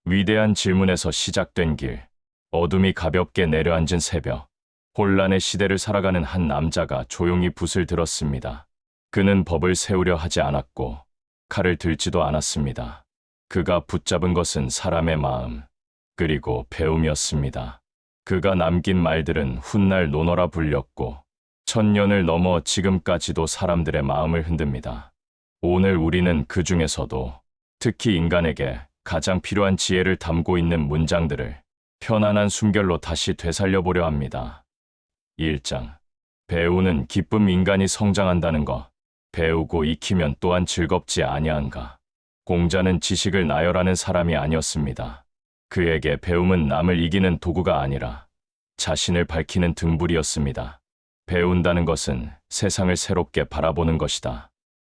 위대한 질문에서 시작된 길, 어둠이 가볍게 내려앉은 새벽, 혼란의 시대를 살아가는 한 남자가 조용히 붓을 들었습니다. 그는 법을 세우려 하지 않았고 칼을 들지도 않았습니다. 그가 붙잡은 것은 사람의 마음, 그리고 배움이었습니다. 그가 남긴 말들은 훗날 논어라 불렸고 천년을 넘어 지금까지도 사람들의 마음을 흔듭니다. 오늘 우리는 그 중에서도 특히 인간에게 가장 필요한 지혜를 담고 있는 문장들을 편안한 숨결로 다시 되살려보려 합니다. 1장. 배우는 기쁨. 인간이 성장한다는 것, 배우고 익히면 또한 즐겁지 아니한가. 공자는 지식을 나열하는 사람이 아니었습니다. 그에게 배움은 남을 이기는 도구가 아니라 자신을 밝히는 등불이었습니다. 배운다는 것은 세상을 새롭게 바라보는 것이다.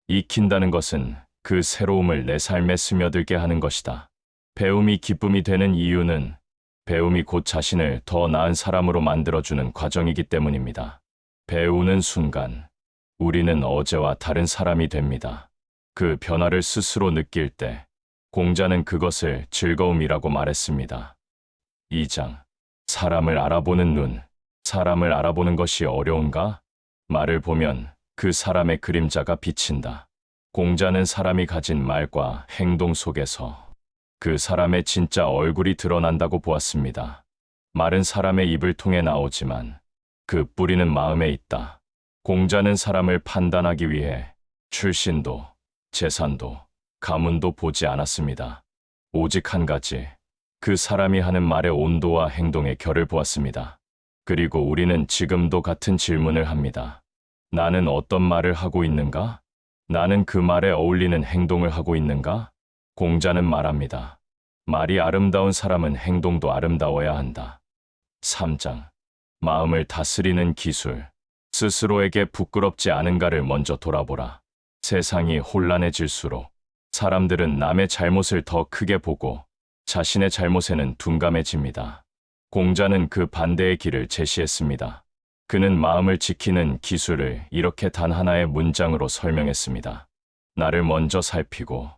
익힌다는 것은 그 새로움을 내 삶에 스며들게 하는 것이다. 배움이 기쁨이 되는 이유는 배움이 곧 자신을 더 나은 사람으로 만들어주는 과정이기 때문입니다. 배우는 순간 우리는 어제와 다른 사람이 됩니다. 그 변화를 스스로 느낄 때 공자는 그것을 즐거움이라고 말했습니다. 2장. 사람을 알아보는 눈. 사람을 알아보는 것이 어려운가? 말을 보면 그 사람의 그림자가 비친다. 공자는 사람이 가진 말과 행동 속에서 그 사람의 진짜 얼굴이 드러난다고 보았습니다. 말은 사람의 입을 통해 나오지만 그 뿌리는 마음에 있다. 공자는 사람을 판단하기 위해 출신도, 재산도, 가문도 보지 않았습니다. 오직 한 가지, 그 사람이 하는 말의 온도와 행동의 결을 보았습니다. 그리고 우리는 지금도 같은 질문을 합니다. 나는 어떤 말을 하고 있는가? 나는 그 말에 어울리는 행동을 하고 있는가? 공자는 말합니다. 말이 아름다운 사람은 행동도 아름다워야 한다. 3장. 마음을 다스리는 기술. 스스로에게 부끄럽지 않은가를 먼저 돌아보라. 세상이 혼란해질수록 사람들은 남의 잘못을 더 크게 보고 자신의 잘못에는 둔감해집니다. 공자는 그 반대의 길을 제시했습니다. 그는 마음을 지키는 기술을 이렇게 단 하나의 문장으로 설명했습니다. 나를 먼저 살피고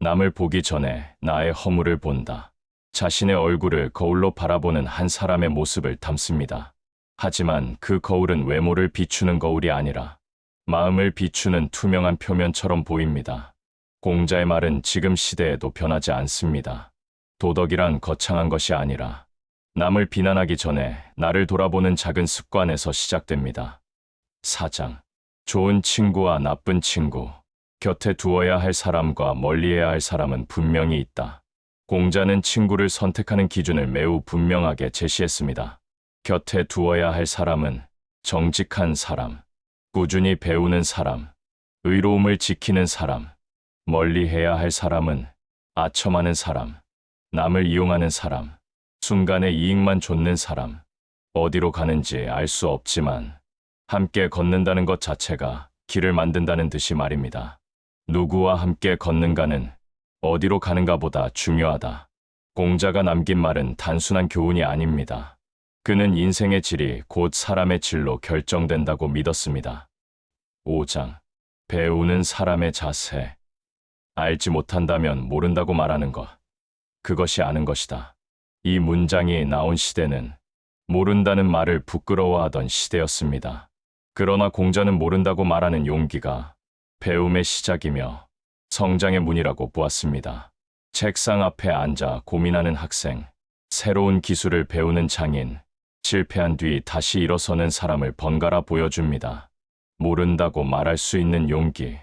남을 보기 전에 나의 허물을 본다. 자신의 얼굴을 거울로 바라보는 한 사람의 모습을 담습니다. 하지만 그 거울은 외모를 비추는 거울이 아니라 마음을 비추는 투명한 표면처럼 보입니다. 공자의 말은 지금 시대에도 변하지 않습니다. 도덕이란 거창한 것이 아니라 남을 비난하기 전에 나를 돌아보는 작은 습관에서 시작됩니다. 4장. 좋은 친구와 나쁜 친구. 곁에 두어야 할 사람과 멀리해야 할 사람은 분명히 있다. 공자는 친구를 선택하는 기준을 매우 분명하게 제시했습니다. 곁에 두어야 할 사람은 정직한 사람, 꾸준히 배우는 사람, 의로움을 지키는 사람, 멀리해야 할 사람은 아첨하는 사람, 남을 이용하는 사람, 순간의 이익만 좇는 사람. 어디로 가는지 알 수 없지만 함께 걷는다는 것 자체가 길을 만든다는 듯이 말입니다. 누구와 함께 걷는가는 어디로 가는가보다 중요하다. 공자가 남긴 말은 단순한 교훈이 아닙니다. 그는 인생의 질이 곧 사람의 질로 결정된다고 믿었습니다. 5장. 배우는 사람의 자세. 알지 못한다면 모른다고 말하는 것. 그것이 아는 것이다. 이 문장이 나온 시대는 모른다는 말을 부끄러워하던 시대였습니다. 그러나 공자는 모른다고 말하는 용기가 배움의 시작이며 성장의 문이라고 보았습니다. 책상 앞에 앉아 고민하는 학생, 새로운 기술을 배우는 장인, 실패한 뒤 다시 일어서는 사람을 번갈아 보여줍니다. 모른다고 말할 수 있는 용기,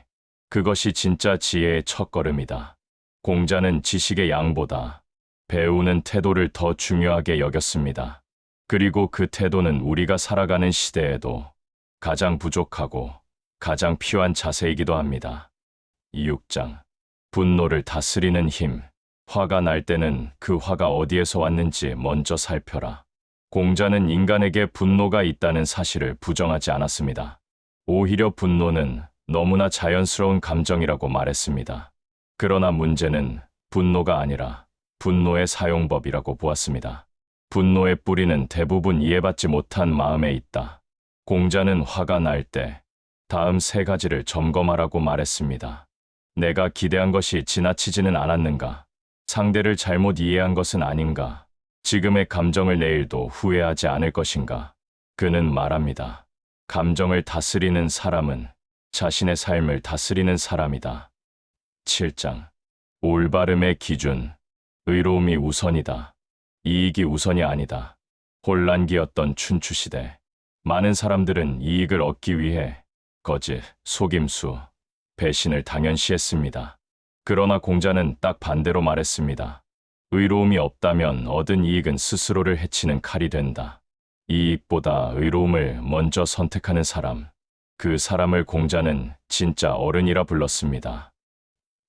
그것이 진짜 지혜의 첫걸음이다. 공자는 지식의 양보다 배우는 태도를 더 중요하게 여겼습니다. 그리고 그 태도는 우리가 살아가는 시대에도 가장 부족하고 가장 필요한 자세이기도 합니다. 6장. 분노를 다스리는 힘. 화가 날 때는 그 화가 어디에서 왔는지 먼저 살펴라. 공자는 인간에게 분노가 있다는 사실을 부정하지 않았습니다. 오히려 분노는 너무나 자연스러운 감정이라고 말했습니다. 그러나 문제는 분노가 아니라 분노의 사용법이라고 보았습니다. 분노의 뿌리는 대부분 이해받지 못한 마음에 있다. 공자는 화가 날 때 다음 3가지를 점검하라고 말했습니다. 내가 기대한 것이 지나치지는 않았는가? 상대를 잘못 이해한 것은 아닌가? 지금의 감정을 내일도 후회하지 않을 것인가? 그는 말합니다. 감정을 다스리는 사람은 자신의 삶을 다스리는 사람이다. 7장. 올바름의 기준. 의로움이 우선이다. 이익이 우선이 아니다. 혼란기였던 춘추시대. 많은 사람들은 이익을 얻기 위해 거짓, 속임수, 배신을 당연시했습니다. 그러나 공자는 딱 반대로 말했습니다. 의로움이 없다면 얻은 이익은 스스로를 해치는 칼이 된다. 이익보다 의로움을 먼저 선택하는 사람, 그 사람을 공자는 진짜 어른이라 불렀습니다.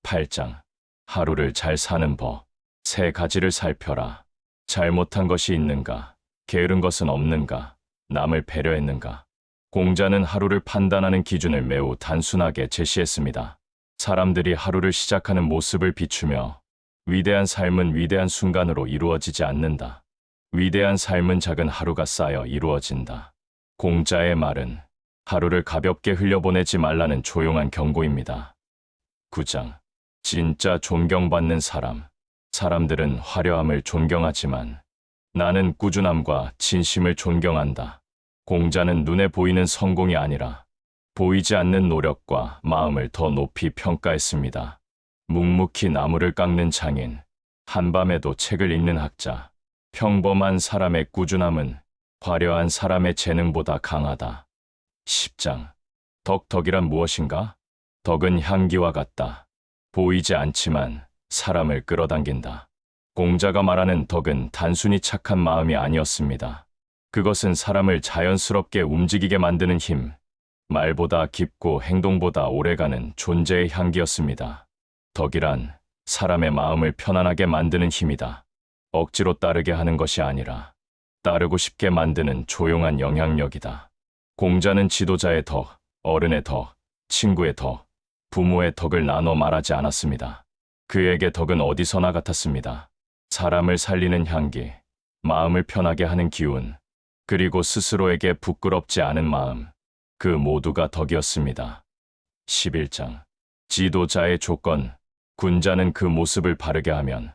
8장. 하루를 잘 사는 법. 세 가지를 살펴라. 잘못한 것이 있는가? 게으른 것은 없는가? 남을 배려했는가? 공자는 하루를 판단하는 기준을 매우 단순하게 제시했습니다. 사람들이 하루를 시작하는 모습을 비추며 위대한 삶은 위대한 순간으로 이루어지지 않는다. 위대한 삶은 작은 하루가 쌓여 이루어진다. 공자의 말은 하루를 가볍게 흘려보내지 말라는 조용한 경고입니다. 9장. 진짜 존경받는 사람. 사람들은 화려함을 존경하지만 나는 꾸준함과 진심을 존경한다. 공자는 눈에 보이는 성공이 아니라 보이지 않는 노력과 마음을 더 높이 평가했습니다. 묵묵히 나무를 깎는 장인, 한밤에도 책을 읽는 학자, 평범한 사람의 꾸준함은 화려한 사람의 재능보다 강하다. 10장. 덕이란 무엇인가? 덕은 향기와 같다. 보이지 않지만 사람을 끌어당긴다. 공자가 말하는 덕은 단순히 착한 마음이 아니었습니다. 그것은 사람을 자연스럽게 움직이게 만드는 힘, 말보다 깊고 행동보다 오래가는 존재의 향기였습니다. 덕이란 사람의 마음을 편안하게 만드는 힘이다. 억지로 따르게 하는 것이 아니라 따르고 싶게 만드는 조용한 영향력이다. 공자는 지도자의 덕, 어른의 덕, 친구의 덕, 부모의 덕을 나눠 말하지 않았습니다. 그에게 덕은 어디서나 같았습니다. 사람을 살리는 향기, 마음을 편하게 하는 기운, 그리고 스스로에게 부끄럽지 않은 마음, 그 모두가 덕이었습니다. 11장. 지도자의 조건. 군자는 그 모습을 바르게 하면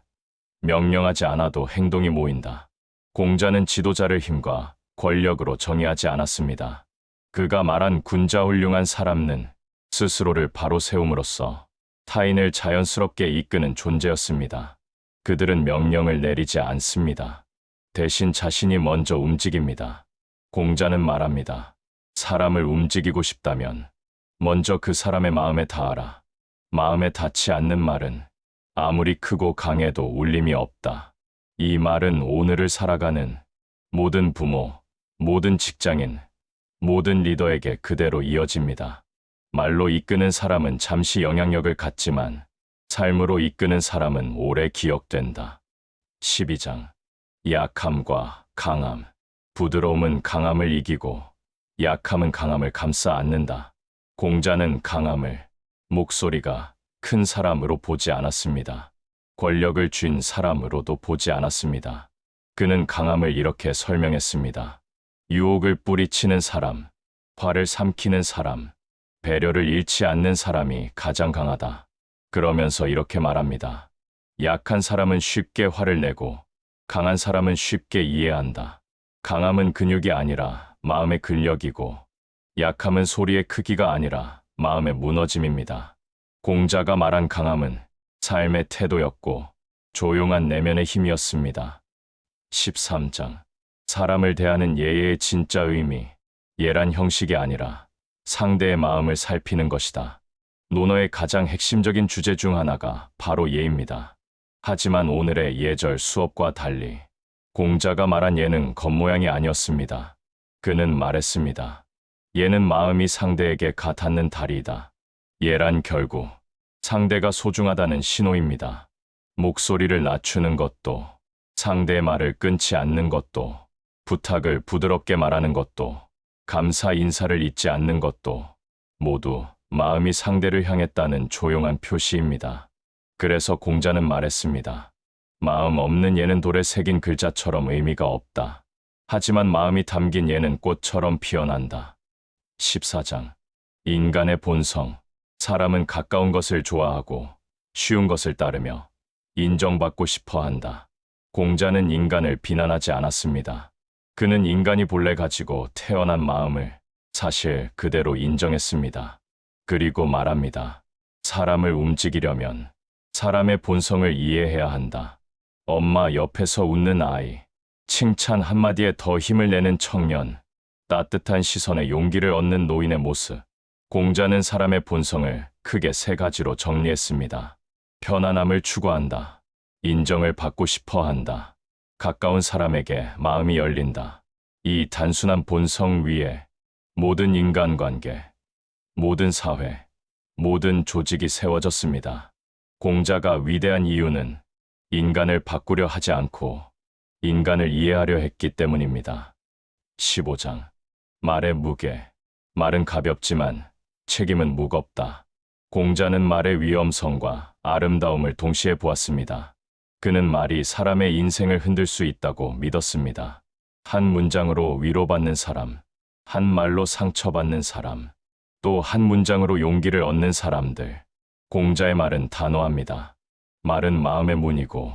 명령하지 않아도 행동이 모인다. 공자는 지도자를 힘과 권력으로 정의하지 않았습니다. 그가 말한 군자 훌륭한 사람은 스스로를 바로 세움으로써 타인을 자연스럽게 이끄는 존재였습니다. 그들은 명령을 내리지 않습니다. 대신 자신이 먼저 움직입니다. 공자는 말합니다. 사람을 움직이고 싶다면 먼저 그 사람의 마음에 닿아라. 마음에 닿지 않는 말은 아무리 크고 강해도 울림이 없다. 이 말은 오늘을 살아가는 모든 부모, 모든 직장인, 모든 리더에게 그대로 이어집니다. 말로 이끄는 사람은 잠시 영향력을 갖지만 삶으로 이끄는 사람은 오래 기억된다. 12장. 약함과 강함. 부드러움은 강함을 이기고 약함은 강함을 감싸 안는다. 공자는 강함을 목소리가 큰 사람으로 보지 않았습니다. 권력을 쥔 사람으로도 보지 않았습니다. 그는 강함을 이렇게 설명했습니다. 유혹을 뿌리치는 사람, 화를 삼키는 사람, 배려를 잃지 않는 사람이 가장 강하다. 그러면서 이렇게 말합니다. 약한 사람은 쉽게 화를 내고 강한 사람은 쉽게 이해한다. 강함은 근육이 아니라 마음의 근력이고 약함은 소리의 크기가 아니라 마음의 무너짐입니다. 공자가 말한 강함은 삶의 태도였고 조용한 내면의 힘이었습니다. 13장. 사람을 대하는 예의 진짜 의미. 예란 형식이 아니라 상대의 마음을 살피는 것이다. 논어의 가장 핵심적인 주제 중 하나가 바로 예입니다. 하지만 오늘의 예절 수업과 달리 공자가 말한 예는 겉모양이 아니었습니다. 그는 말했습니다. 예는 마음이 상대에게 닿는 다리이다. 예란 결국 상대가 소중하다는 신호입니다. 목소리를 낮추는 것도, 상대의 말을 끊지 않는 것도, 부탁을 부드럽게 말하는 것도, 감사 인사를 잊지 않는 것도 모두 마음이 상대를 향했다는 조용한 표시입니다. 그래서 공자는 말했습니다. 마음 없는 예는 돌에 새긴 글자처럼 의미가 없다. 하지만 마음이 담긴 예는 꽃처럼 피어난다. 14장. 인간의 본성. 사람은 가까운 것을 좋아하고 쉬운 것을 따르며 인정받고 싶어 한다. 공자는 인간을 비난하지 않았습니다. 그는 인간이 본래 가지고 태어난 마음을 사실 그대로 인정했습니다. 그리고 말합니다. 사람을 움직이려면 사람의 본성을 이해해야 한다. 엄마 옆에서 웃는 아이, 칭찬 한마디에 더 힘을 내는 청년, 따뜻한 시선에 용기를 얻는 노인의 모습. 공자는 사람의 본성을 크게 세 가지로 정리했습니다. 편안함을 추구한다. 인정을 받고 싶어 한다. 가까운 사람에게 마음이 열린다. 이 단순한 본성 위에 모든 인간관계, 모든 사회, 모든 조직이 세워졌습니다. 공자가 위대한 이유는 인간을 바꾸려 하지 않고 인간을 이해하려 했기 때문입니다. 15장. 말의 무게. 말은 가볍지만 책임은 무겁다. 공자는 말의 위험성과 아름다움을 동시에 보았습니다. 그는 말이 사람의 인생을 흔들 수 있다고 믿었습니다. 한 문장으로 위로받는 사람, 한 말로 상처받는 사람, 또 한 문장으로 용기를 얻는 사람들. 공자의 말은 단호합니다. 말은 마음의 문이고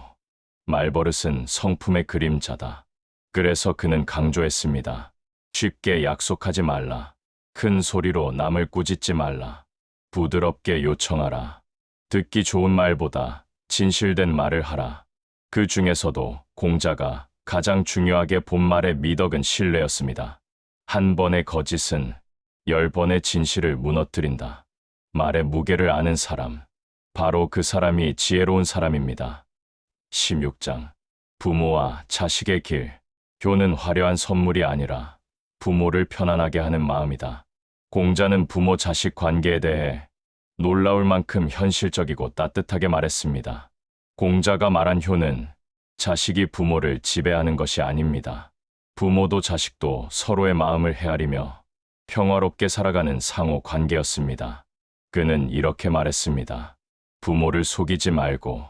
말버릇은 성품의 그림자다. 그래서 그는 강조했습니다. 쉽게 약속하지 말라. 큰 소리로 남을 꾸짖지 말라. 부드럽게 요청하라. 듣기 좋은 말보다 진실된 말을 하라. 그 중에서도 공자가 가장 중요하게 본 말의 미덕은 신뢰였습니다. 한 번의 거짓은 10번의 진실을 무너뜨린다. 말의 무게를 아는 사람, 바로 그 사람이 지혜로운 사람입니다. 16장. 부모와 자식의 길. 효는 화려한 선물이 아니라 부모를 편안하게 하는 마음이다. 공자는 부모 자식 관계에 대해 놀라울 만큼 현실적이고 따뜻하게 말했습니다. 공자가 말한 효는 자식이 부모를 지배하는 것이 아닙니다. 부모도 자식도 서로의 마음을 헤아리며 평화롭게 살아가는 상호 관계였습니다. 그는 이렇게 말했습니다. 부모를 속이지 말고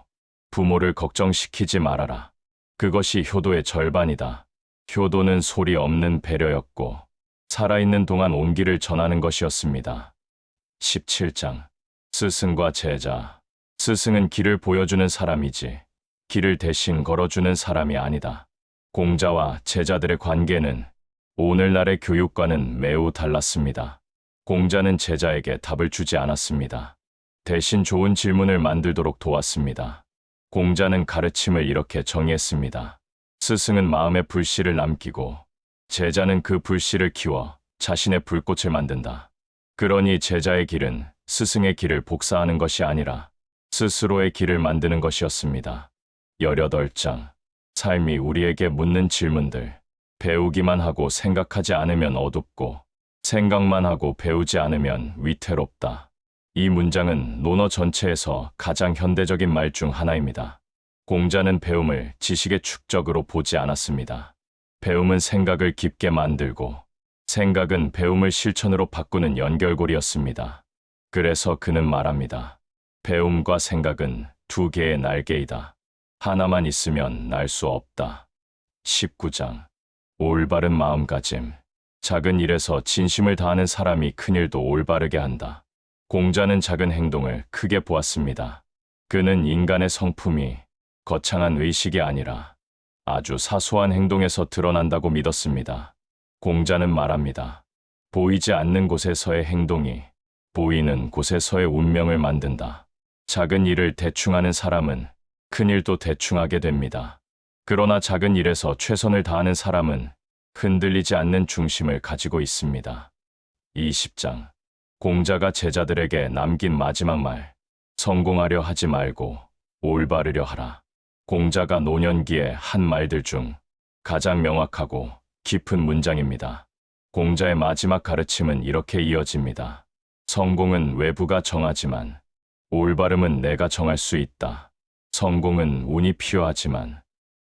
부모를 걱정시키지 말아라. 그것이 효도의 절반이다. 효도는 소리 없는 배려였고 살아있는 동안 온기를 전하는 것이었습니다. 17장. 스승과 제자. 스승은 길을 보여주는 사람이지 길을 대신 걸어주는 사람이 아니다. 공자와 제자들의 관계는 오늘날의 교육과는 매우 달랐습니다. 공자는 제자에게 답을 주지 않았습니다. 대신 좋은 질문을 만들도록 도왔습니다. 공자는 가르침을 이렇게 정의했습니다. 스승은 마음의 불씨를 남기고 제자는 그 불씨를 키워 자신의 불꽃을 만든다. 그러니 제자의 길은 스승의 길을 복사하는 것이 아니라 스스로의 길을 만드는 것이었습니다. 18장. 삶이 우리에게 묻는 질문들. 배우기만 하고 생각하지 않으면 어둡고 생각만 하고 배우지 않으면 위태롭다. 이 문장은 논어 전체에서 가장 현대적인 말 중 하나입니다. 공자는 배움을 지식의 축적으로 보지 않았습니다. 배움은 생각을 깊게 만들고 생각은 배움을 실천으로 바꾸는 연결고리였습니다. 그래서 그는 말합니다. 배움과 생각은 두 개의 날개이다. 하나만 있으면 날 수 없다. 19장. 올바른 마음가짐. 작은 일에서 진심을 다하는 사람이 큰 일도 올바르게 한다. 공자는 작은 행동을 크게 보았습니다. 그는 인간의 성품이 거창한 의식이 아니라 아주 사소한 행동에서 드러난다고 믿었습니다. 공자는 말합니다. 보이지 않는 곳에서의 행동이 보이는 곳에서의 운명을 만든다. 작은 일을 대충 하는 사람은 큰 일도 대충 하게 됩니다. 그러나 작은 일에서 최선을 다하는 사람은 흔들리지 않는 중심을 가지고 있습니다. 20장. 공자가 제자들에게 남긴 마지막 말. 성공하려 하지 말고 올바르려 하라. 공자가 노년기에 한 말들 중 가장 명확하고 깊은 문장입니다. 공자의 마지막 가르침은 이렇게 이어집니다. 성공은 외부가 정하지만 올바름은 내가 정할 수 있다. 성공은 운이 필요하지만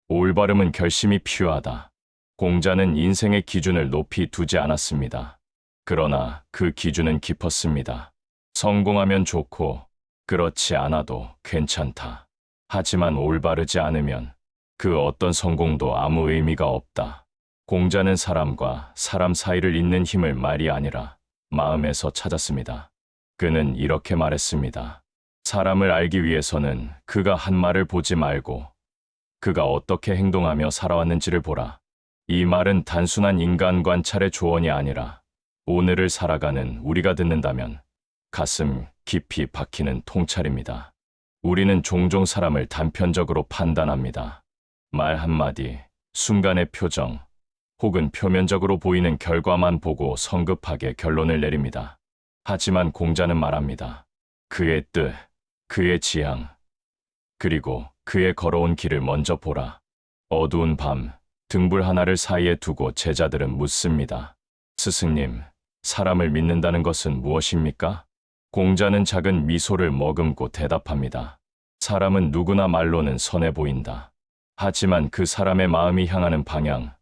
올바름은 결심이 필요하다. 공자는 인생의 기준을 높이 두지 않았습니다. 그러나 그 기준은 깊었습니다. 성공하면 좋고 그렇지 않아도 괜찮다. 하지만 올바르지 않으면 그 어떤 성공도 아무 의미가 없다. 공자는 사람과 사람 사이를 잇는 힘을 말이 아니라 마음에서 찾았습니다. 그는 이렇게 말했습니다. 사람을 알기 위해서는 그가 한 말을 보지 말고 그가 어떻게 행동하며 살아왔는지를 보라. 이 말은 단순한 인간 관찰의 조언이 아니라 오늘을 살아가는 우리가 듣는다면 가슴 깊이 박히는 통찰입니다. 우리는 종종 사람을 단편적으로 판단합니다. 말 한마디, 순간의 표정, 혹은 표면적으로 보이는 결과만 보고 성급하게 결론을 내립니다. 하지만 공자는 말합니다. 그의 뜻, 그의 지향, 그리고 그의 걸어온 길을 먼저 보라. 어두운 밤, 등불 하나를 사이에 두고 제자들은 묻습니다. 스승님, 사람을 믿는다는 것은 무엇입니까? 공자는 작은 미소를 머금고 대답합니다. 사람은 누구나 말로는 선해 보인다. 하지만 그 사람의 마음이 향하는 방향,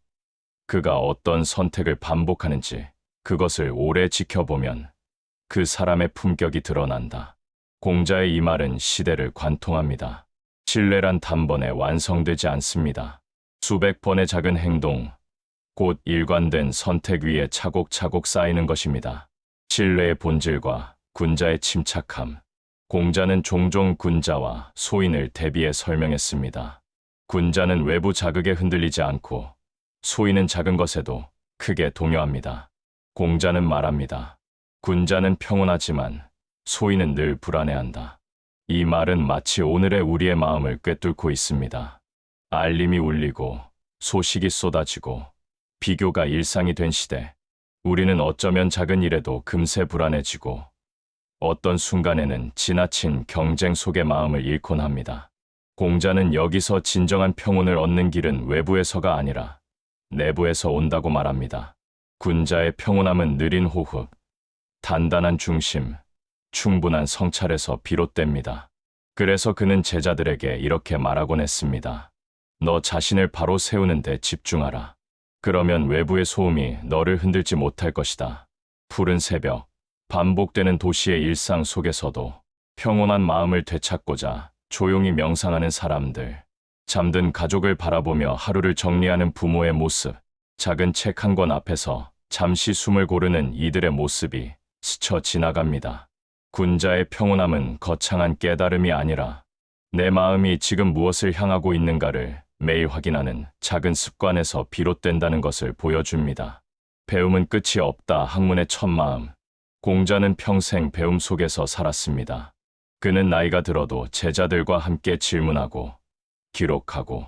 그가 어떤 선택을 반복하는지 그것을 오래 지켜보면 그 사람의 품격이 드러난다. 공자의 이 말은 시대를 관통합니다. 신뢰란 단번에 완성되지 않습니다. 수백 번의 작은 행동, 곧 일관된 선택 위에 차곡차곡 쌓이는 것입니다. 신뢰의 본질과 군자의 침착함. 공자는 종종 군자와 소인을 대비해 설명했습니다. 군자는 외부 자극에 흔들리지 않고 소인은 작은 것에도 크게 동요합니다. 공자는 말합니다. 군자는 평온하지만 소인은 늘 불안해한다. 이 말은 마치 오늘의 우리의 마음을 꿰뚫고 있습니다. 알림이 울리고 소식이 쏟아지고 비교가 일상이 된 시대, 우리는 어쩌면 작은 일에도 금세 불안해지고 어떤 순간에는 지나친 경쟁 속의 마음을 잃곤 합니다. 공자는 여기서 진정한 평온을 얻는 길은 외부에서가 아니라 내부에서 온다고 말합니다. 군자의 평온함은 느린 호흡, 단단한 중심, 충분한 성찰에서 비롯됩니다. 그래서 그는 제자들에게 이렇게 말하곤 했습니다. 너 자신을 바로 세우는 데 집중하라. 그러면 외부의 소음이 너를 흔들지 못할 것이다. 푸른 새벽, 반복되는 도시의 일상 속에서도 평온한 마음을 되찾고자 조용히 명상하는 사람들, 잠든 가족을 바라보며 하루를 정리하는 부모의 모습, 작은 책 한 권 앞에서 잠시 숨을 고르는 이들의 모습이 스쳐 지나갑니다. 군자의 평온함은 거창한 깨달음이 아니라 내 마음이 지금 무엇을 향하고 있는가를 매일 확인하는 작은 습관에서 비롯된다는 것을 보여줍니다. 배움은 끝이 없다. 학문의 첫 마음. 공자는 평생 배움 속에서 살았습니다. 그는 나이가 들어도 제자들과 함께 질문하고 기록하고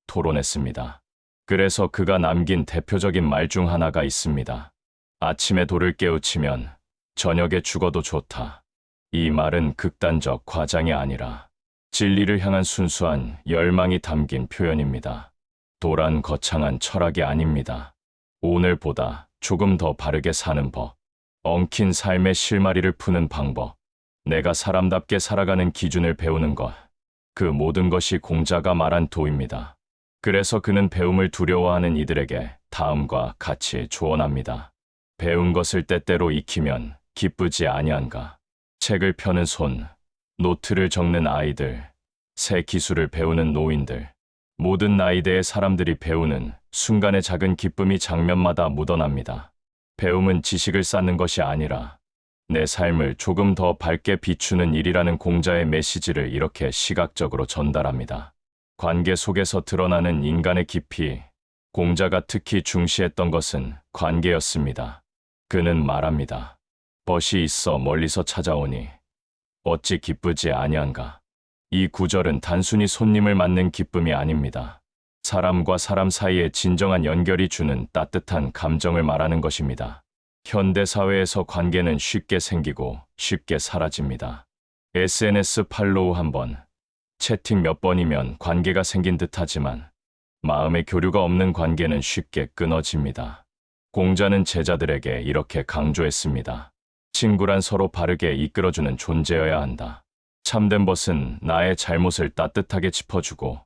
토론했습니다. 그래서 그가 남긴 대표적인 말 중 하나가 있습니다. 아침에 돌을 깨우치면 저녁에 죽어도 좋다. 이 말은 극단적 과장이 아니라 진리를 향한 순수한 열망이 담긴 표현입니다. 도란 거창한 철학이 아닙니다. 오늘보다 조금 더 바르게 사는 법, 엉킨 삶의 실마리를 푸는 방법, 내가 사람답게 살아가는 기준을 배우는 것, 그 모든 것이 공자가 말한 도입니다. 그래서 그는 배움을 두려워하는 이들에게 다음과 같이 조언합니다. 배운 것을 때때로 익히면 기쁘지 아니한가. 책을 펴는 손, 노트를 적는 아이들, 새 기술을 배우는 노인들, 모든 나이대의 사람들이 배우는 순간의 작은 기쁨이 장면마다 묻어납니다. 배움은 지식을 쌓는 것이 아니라 내 삶을 조금 더 밝게 비추는 일이라는 공자의 메시지를 이렇게 시각적으로 전달합니다. 관계 속에서 드러나는 인간의 깊이, 공자가 특히 중시했던 것은 관계였습니다. 그는 말합니다. 벗이 있어 멀리서 찾아오니 어찌 기쁘지 아니한가. 이 구절은 단순히 손님을 맞는 기쁨이 아닙니다. 사람과 사람 사이의 진정한 연결이 주는 따뜻한 감정을 말하는 것입니다. 현대 사회에서 관계는 쉽게 생기고 쉽게 사라집니다. SNS 팔로우 한 번, 채팅 몇 번이면 관계가 생긴 듯하지만 마음의 교류가 없는 관계는 쉽게 끊어집니다. 공자는 제자들에게 이렇게 강조했습니다. 친구란 서로 바르게 이끌어주는 존재여야 한다. 참된 벗은 나의 잘못을 따뜻하게 짚어주고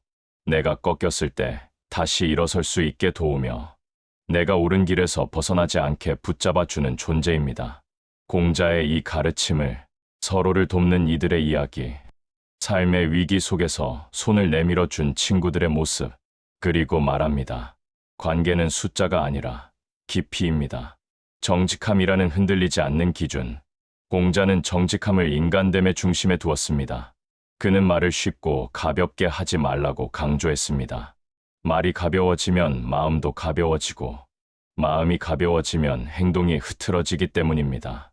내가 꺾였을 때 다시 일어설 수 있게 도우며 내가 옳은 길에서 벗어나지 않게 붙잡아주는 존재입니다. 공자의 이 가르침을 서로를 돕는 이들의 이야기, 삶의 위기 속에서 손을 내밀어 준 친구들의 모습, 그리고 말합니다. 관계는 숫자가 아니라 깊이입니다. 정직함이라는 흔들리지 않는 기준. 공자는 정직함을 인간됨의 중심에 두었습니다. 그는 말을 쉽고 가볍게 하지 말라고 강조했습니다. 말이 가벼워지면 마음도 가벼워지고 마음이 가벼워지면 행동이 흐트러지기 때문입니다.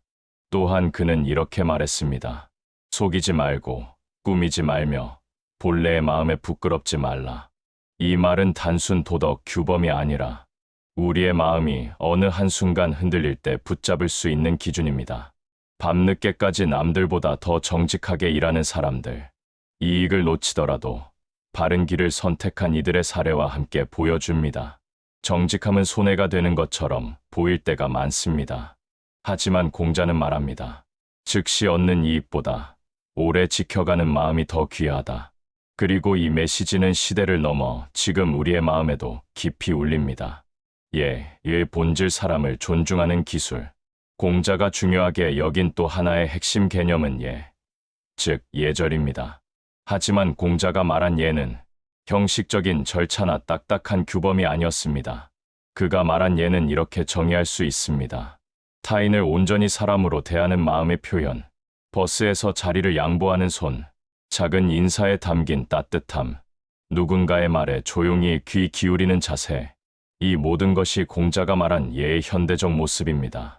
또한 그는 이렇게 말했습니다. 속이지 말고 꾸미지 말며 본래의 마음에 부끄럽지 말라. 이 말은 단순 도덕 규범이 아니라 우리의 마음이 어느 한순간 흔들릴 때 붙잡을 수 있는 기준입니다. 밤늦게까지 남들보다 더 정직하게 일하는 사람들, 이익을 놓치더라도 바른 길을 선택한 이들의 사례와 함께 보여줍니다. 정직함은 손해가 되는 것처럼 보일 때가 많습니다. 하지만 공자는 말합니다. 즉시 얻는 이익보다 오래 지켜가는 마음이 더 귀하다. 그리고 이 메시지는 시대를 넘어 지금 우리의 마음에도 깊이 울립니다. 의 본질 사람을 존중하는 기술. 공자가 중요하게 여긴 또 하나의 핵심 개념은 즉 예절입니다. 하지만 공자가 말한 예는 형식적인 절차나 딱딱한 규범이 아니었습니다. 그가 말한 예는 이렇게 정의할 수 있습니다. 타인을 온전히 사람으로 대하는 마음의 표현, 버스에서 자리를 양보하는 손, 작은 인사에 담긴 따뜻함, 누군가의 말에 조용히 귀 기울이는 자세, 이 모든 것이 공자가 말한 예의 현대적 모습입니다.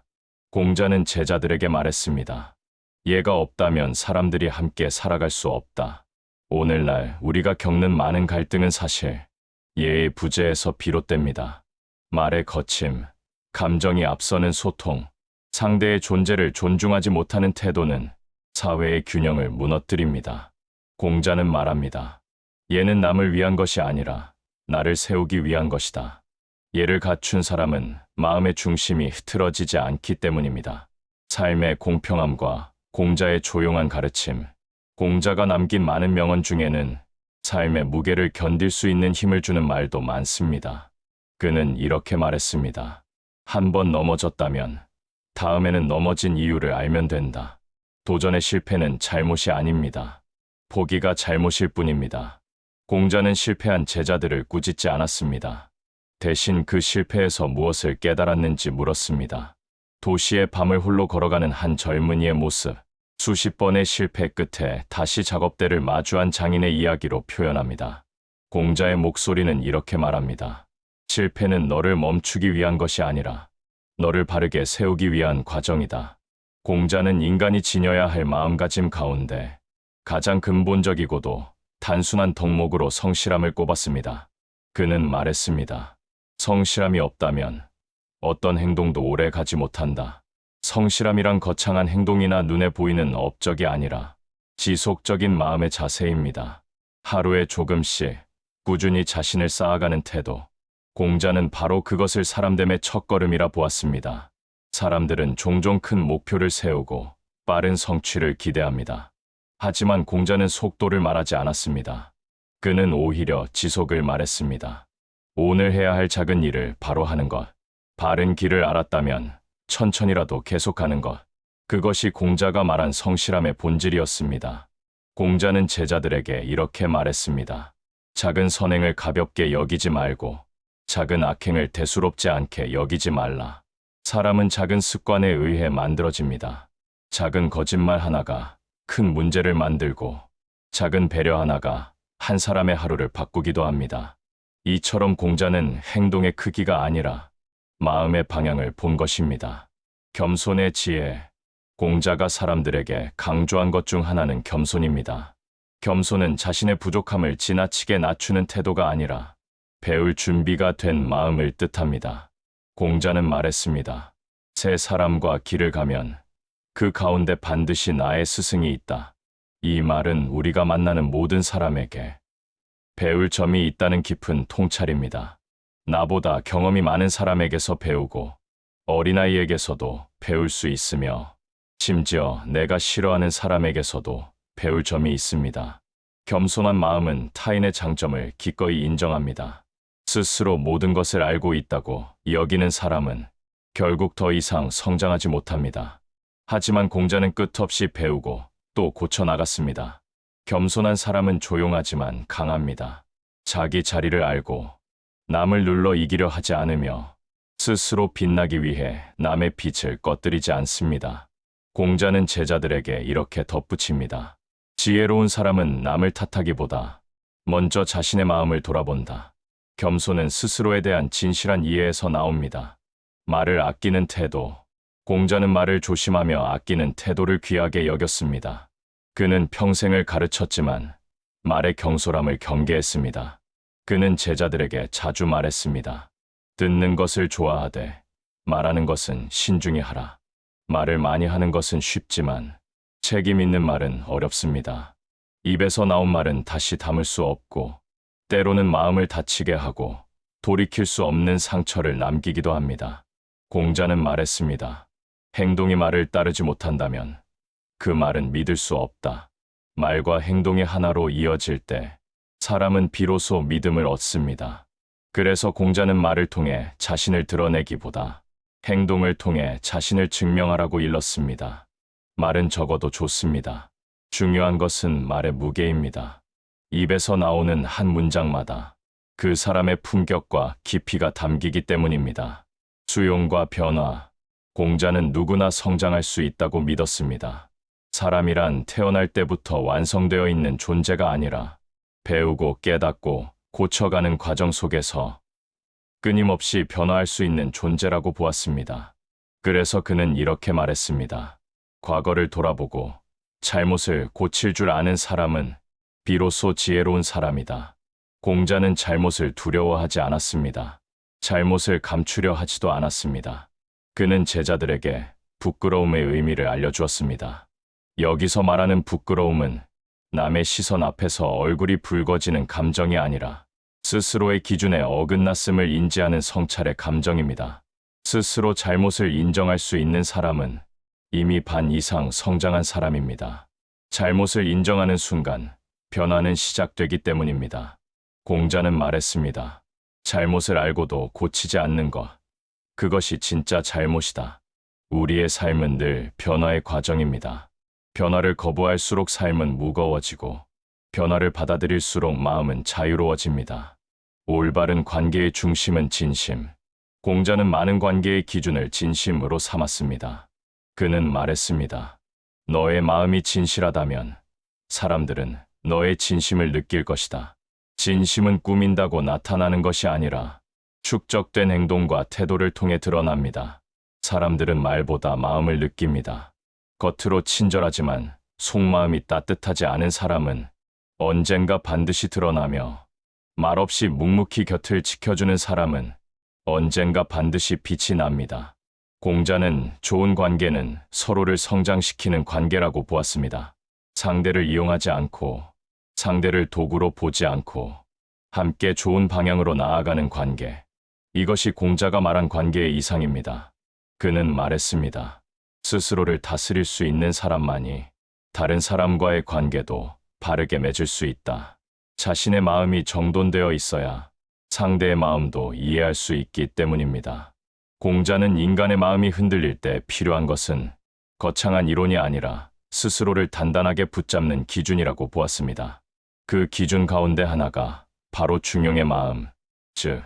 공자는 제자들에게 말했습니다. 예가 없다면 사람들이 함께 살아갈 수 없다. 오늘날 우리가 겪는 많은 갈등은 사실 예의 부재에서 비롯됩니다. 말의 거침, 감정이 앞서는 소통, 상대의 존재를 존중하지 못하는 태도는 사회의 균형을 무너뜨립니다. 공자는 말합니다. 예는 남을 위한 것이 아니라 나를 세우기 위한 것이다. 예를 갖춘 사람은 마음의 중심이 흐트러지지 않기 때문입니다. 삶의 공평함과 공자의 조용한 가르침, 공자가 남긴 많은 명언 중에는 삶의 무게를 견딜 수 있는 힘을 주는 말도 많습니다. 그는 이렇게 말했습니다. 한 번 넘어졌다면 다음에는 넘어진 이유를 알면 된다. 도전의 실패는 잘못이 아닙니다. 포기가 잘못일 뿐입니다. 공자는 실패한 제자들을 꾸짖지 않았습니다. 대신 그 실패에서 무엇을 깨달았는지 물었습니다. 도시의 밤을 홀로 걸어가는 한 젊은이의 모습, 수십 번의 실패 끝에 다시 작업대를 마주한 장인의 이야기로 표현합니다. 공자의 목소리는 이렇게 말합니다. 실패는 너를 멈추기 위한 것이 아니라 너를 바르게 세우기 위한 과정이다. 공자는 인간이 지녀야 할 마음가짐 가운데 가장 근본적이고도 단순한 덕목으로 성실함을 꼽았습니다. 그는 말했습니다. 성실함이 없다면 어떤 행동도 오래 가지 못한다. 성실함이란 거창한 행동이나 눈에 보이는 업적이 아니라 지속적인 마음의 자세입니다. 하루에 조금씩 꾸준히 자신을 쌓아가는 태도. 공자는 바로 그것을 사람됨의 첫걸음이라 보았습니다. 사람들은 종종 큰 목표를 세우고 빠른 성취를 기대합니다. 하지만 공자는 속도를 말하지 않았습니다. 그는 오히려 지속을 말했습니다. 오늘 해야 할 작은 일을 바로 하는 것, 바른 길을 알았다면 천천히라도 계속하는 것, 그것이 공자가 말한 성실함의 본질이었습니다. 공자는 제자들에게 이렇게 말했습니다. 작은 선행을 가볍게 여기지 말고 작은 악행을 대수롭지 않게 여기지 말라. 사람은 작은 습관에 의해 만들어집니다. 작은 거짓말 하나가 큰 문제를 만들고 작은 배려 하나가 한 사람의 하루를 바꾸기도 합니다. 이처럼 공자는 행동의 크기가 아니라 마음의 방향을 본 것입니다. 겸손의 지혜. 공자가 사람들에게 강조한 것 중 하나는 겸손입니다. 겸손은 자신의 부족함을 지나치게 낮추는 태도가 아니라 배울 준비가 된 마음을 뜻합니다. 공자는 말했습니다. 새 사람과 길을 가면 그 가운데 반드시 나의 스승이 있다. 이 말은 우리가 만나는 모든 사람에게 배울 점이 있다는 깊은 통찰입니다. 나보다 경험이 많은 사람에게서 배우고 어린아이에게서도 배울 수 있으며 심지어 내가 싫어하는 사람에게서도 배울 점이 있습니다. 겸손한 마음은 타인의 장점을 기꺼이 인정합니다. 스스로 모든 것을 알고 있다고 여기는 사람은 결국 더 이상 성장하지 못합니다. 하지만 공자는 끝없이 배우고 또 고쳐나갔습니다. 겸손한 사람은 조용하지만 강합니다. 자기 자리를 알고 남을 눌러 이기려 하지 않으며 스스로 빛나기 위해 남의 빛을 꺼뜨리지 않습니다. 공자는 제자들에게 이렇게 덧붙입니다. 지혜로운 사람은 남을 탓하기보다 먼저 자신의 마음을 돌아본다. 겸손은 스스로에 대한 진실한 이해에서 나옵니다. 말을 아끼는 태도. 공자는 말을 조심하며 아끼는 태도를 귀하게 여겼습니다. 그는 평생을 가르쳤지만 말의 경솔함을 경계했습니다. 그는 제자들에게 자주 말했습니다. 듣는 것을 좋아하되 말하는 것은 신중히 하라. 말을 많이 하는 것은 쉽지만 책임 있는 말은 어렵습니다. 입에서 나온 말은 다시 담을 수 없고 때로는 마음을 다치게 하고 돌이킬 수 없는 상처를 남기기도 합니다. 공자는 말했습니다. 행동이 말을 따르지 못한다면 그 말은 믿을 수 없다. 말과 행동이 하나로 이어질 때 사람은 비로소 믿음을 얻습니다. 그래서 공자는 말을 통해 자신을 드러내기보다 행동을 통해 자신을 증명하라고 일렀습니다. 말은 적어도 좋습니다. 중요한 것은 말의 무게입니다. 입에서 나오는 한 문장마다 그 사람의 품격과 깊이가 담기기 때문입니다. 수용과 변화. 공자는 누구나 성장할 수 있다고 믿었습니다. 사람이란 태어날 때부터 완성되어 있는 존재가 아니라 배우고 깨닫고 고쳐가는 과정 속에서 끊임없이 변화할 수 있는 존재라고 보았습니다. 그래서 그는 이렇게 말했습니다. 과거를 돌아보고 잘못을 고칠 줄 아는 사람은 비로소 지혜로운 사람이다. 공자는 잘못을 두려워하지 않았습니다. 잘못을 감추려 하지도 않았습니다. 그는 제자들에게 부끄러움의 의미를 알려주었습니다. 여기서 말하는 부끄러움은 남의 시선 앞에서 얼굴이 붉어지는 감정이 아니라 스스로의 기준에 어긋났음을 인지하는 성찰의 감정입니다. 스스로 잘못을 인정할 수 있는 사람은 이미 반 이상 성장한 사람입니다. 잘못을 인정하는 순간 변화는 시작되기 때문입니다. 공자는 말했습니다. 잘못을 알고도 고치지 않는 것. 그것이 진짜 잘못이다. 우리의 삶은 늘 변화의 과정입니다. 변화를 거부할수록 삶은 무거워지고 변화를 받아들일수록 마음은 자유로워집니다. 올바른 관계의 중심은 진심. 공자는 많은 관계의 기준을 진심으로 삼았습니다. 그는 말했습니다. 너의 마음이 진실하다면 사람들은 너의 진심을 느낄 것이다. 진심은 꾸민다고 나타나는 것이 아니라 축적된 행동과 태도를 통해 드러납니다. 사람들은 말보다 마음을 느낍니다. 겉으로 친절하지만 속마음이 따뜻하지 않은 사람은 언젠가 반드시 드러나며 말없이 묵묵히 곁을 지켜주는 사람은 언젠가 반드시 빛이 납니다. 공자는 좋은 관계는 서로를 성장시키는 관계라고 보았습니다. 상대를 이용하지 않고 상대를 도구로 보지 않고 함께 좋은 방향으로 나아가는 관계. 이것이 공자가 말한 관계의 이상입니다. 그는 말했습니다. 스스로를 다스릴 수 있는 사람만이 다른 사람과의 관계도 바르게 맺을 수 있다. 자신의 마음이 정돈되어 있어야 상대의 마음도 이해할 수 있기 때문입니다. 공자는 인간의 마음이 흔들릴 때 필요한 것은 거창한 이론이 아니라 스스로를 단단하게 붙잡는 기준이라고 보았습니다. 그 기준 가운데 하나가 바로 중용의 마음, 즉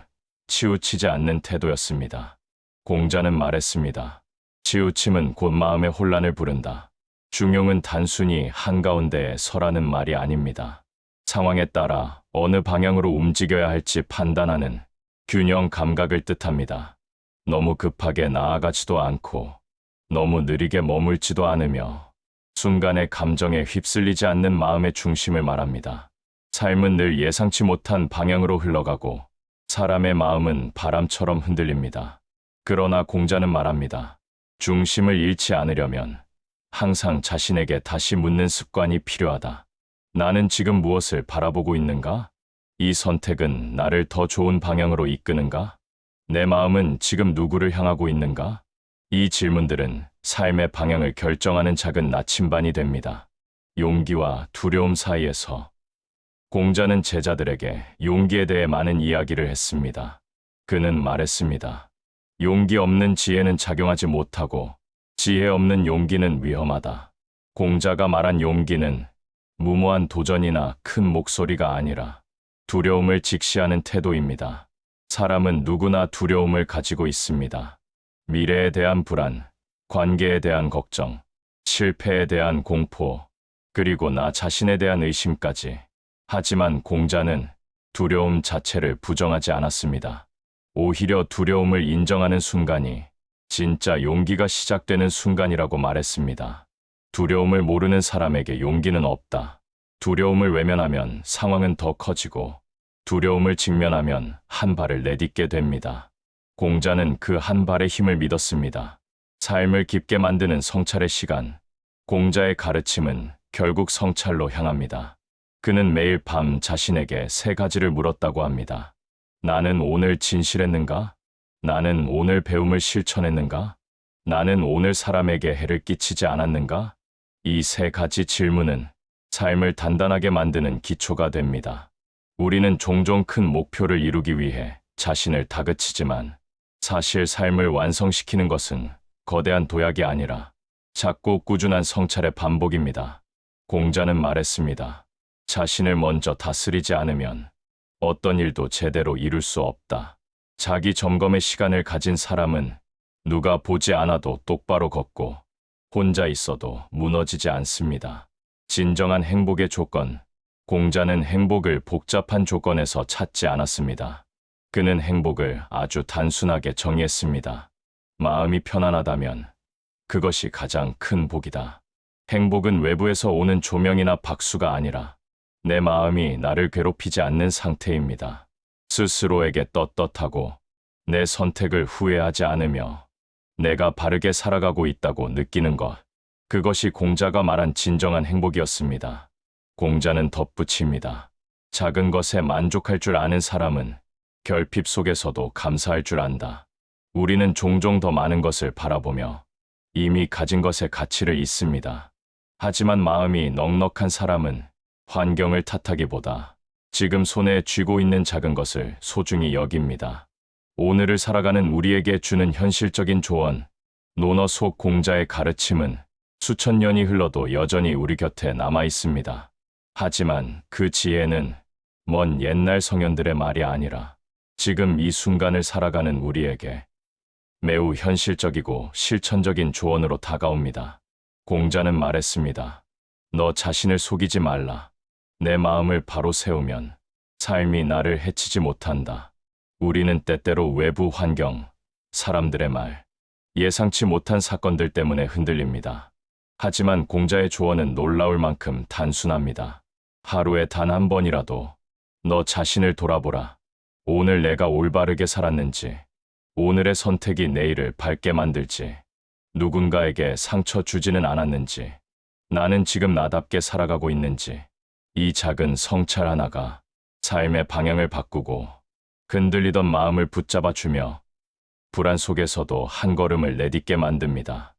치우치지 않는 태도였습니다. 공자는 말했습니다. 치우침은 곧 마음의 혼란을 부른다. 중용은 단순히 한가운데에 서라는 말이 아닙니다. 상황에 따라 어느 방향으로 움직여야 할지 판단하는 균형 감각을 뜻합니다. 너무 급하게 나아가지도 않고 너무 느리게 머물지도 않으며 순간의 감정에 휩쓸리지 않는 마음의 중심을 말합니다. 삶은 늘 예상치 못한 방향으로 흘러가고 사람의 마음은 바람처럼 흔들립니다. 그러나 공자는 말합니다. 중심을 잃지 않으려면 항상 자신에게 다시 묻는 습관이 필요하다. 나는 지금 무엇을 바라보고 있는가? 이 선택은 나를 더 좋은 방향으로 이끄는가? 내 마음은 지금 누구를 향하고 있는가? 이 질문들은 삶의 방향을 결정하는 작은 나침반이 됩니다. 용기와 두려움 사이에서 공자는 제자들에게 용기에 대해 많은 이야기를 했습니다. 그는 말했습니다. 용기 없는 지혜는 작용하지 못하고 지혜 없는 용기는 위험하다. 공자가 말한 용기는 무모한 도전이나 큰 목소리가 아니라 두려움을 직시하는 태도입니다. 사람은 누구나 두려움을 가지고 있습니다. 미래에 대한 불안, 관계에 대한 걱정, 실패에 대한 공포, 그리고 나 자신에 대한 의심까지. 하지만 공자는 두려움 자체를 부정하지 않았습니다. 오히려 두려움을 인정하는 순간이 진짜 용기가 시작되는 순간이라고 말했습니다. 두려움을 모르는 사람에게 용기는 없다. 두려움을 외면하면 상황은 더 커지고 두려움을 직면하면 한 발을 내딛게 됩니다. 공자는 그 한 발의 힘을 믿었습니다. 삶을 깊게 만드는 성찰의 시간. 공자의 가르침은 결국 성찰로 향합니다. 그는 매일 밤 자신에게 세 가지를 물었다고 합니다. 나는 오늘 진실했는가? 나는 오늘 배움을 실천했는가? 나는 오늘 사람에게 해를 끼치지 않았는가? 이 세 가지 질문은 삶을 단단하게 만드는 기초가 됩니다. 우리는 종종 큰 목표를 이루기 위해 자신을 다그치지만 사실 삶을 완성시키는 것은 거대한 도약이 아니라 작고 꾸준한 성찰의 반복입니다. 공자는 말했습니다. 자신을 먼저 다스리지 않으면 어떤 일도 제대로 이룰 수 없다. 자기 점검의 시간을 가진 사람은 누가 보지 않아도 똑바로 걷고 혼자 있어도 무너지지 않습니다. 진정한 행복의 조건. 공자는 행복을 복잡한 조건에서 찾지 않았습니다. 그는 행복을 아주 단순하게 정의했습니다. 마음이 편안하다면 그것이 가장 큰 복이다. 행복은 외부에서 오는 조명이나 박수가 아니라 내 마음이 나를 괴롭히지 않는 상태입니다. 스스로에게 떳떳하고 내 선택을 후회하지 않으며 내가 바르게 살아가고 있다고 느끼는 것. 그것이 공자가 말한 진정한 행복이었습니다. 공자는 덧붙입니다. 작은 것에 만족할 줄 아는 사람은 결핍 속에서도 감사할 줄 안다. 우리는 종종 더 많은 것을 바라보며 이미 가진 것의 가치를 잊습니다. 하지만 마음이 넉넉한 사람은 환경을 탓하기보다 지금 손에 쥐고 있는 작은 것을 소중히 여깁니다. 오늘을 살아가는 우리에게 주는 현실적인 조언. 논어 속 공자의 가르침은 수천 년이 흘러도 여전히 우리 곁에 남아 있습니다. 하지만 그 지혜는 먼 옛날 성현들의 말이 아니라 지금 이 순간을 살아가는 우리에게 매우 현실적이고 실천적인 조언으로 다가옵니다. 공자는 말했습니다. 너 자신을 속이지 말라. 내 마음을 바로 세우면 삶이 나를 해치지 못한다. 우리는 때때로 외부 환경, 사람들의 말, 예상치 못한 사건들 때문에 흔들립니다. 하지만 공자의 조언은 놀라울 만큼 단순합니다. 하루에 단 한 번이라도 너 자신을 돌아보라. 오늘 내가 올바르게 살았는지, 오늘의 선택이 내일을 밝게 만들지, 누군가에게 상처 주지는 않았는지, 나는 지금 나답게 살아가고 있는지, 이 작은 성찰 하나가 삶의 방향을 바꾸고 흔들리던 마음을 붙잡아주며 불안 속에서도 한 걸음을 내딛게 만듭니다.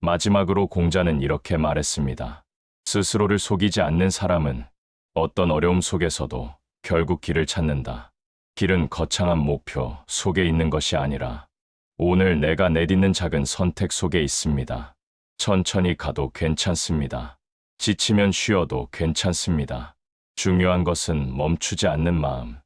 마지막으로 공자는 이렇게 말했습니다. 스스로를 속이지 않는 사람은 어떤 어려움 속에서도 결국 길을 찾는다. 길은 거창한 목표 속에 있는 것이 아니라 오늘 내가 내딛는 작은 선택 속에 있습니다. 천천히 가도 괜찮습니다. 지치면 쉬어도 괜찮습니다. 중요한 것은 멈추지 않는 마음,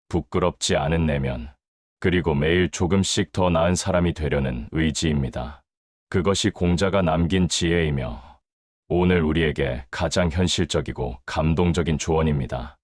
부끄럽지 않은 내면, 그리고 매일 조금씩 더 나은 사람이 되려는 의지입니다. 그것이 공자가 남긴 지혜이며 오늘 우리에게 가장 현실적이고 감동적인 조언입니다.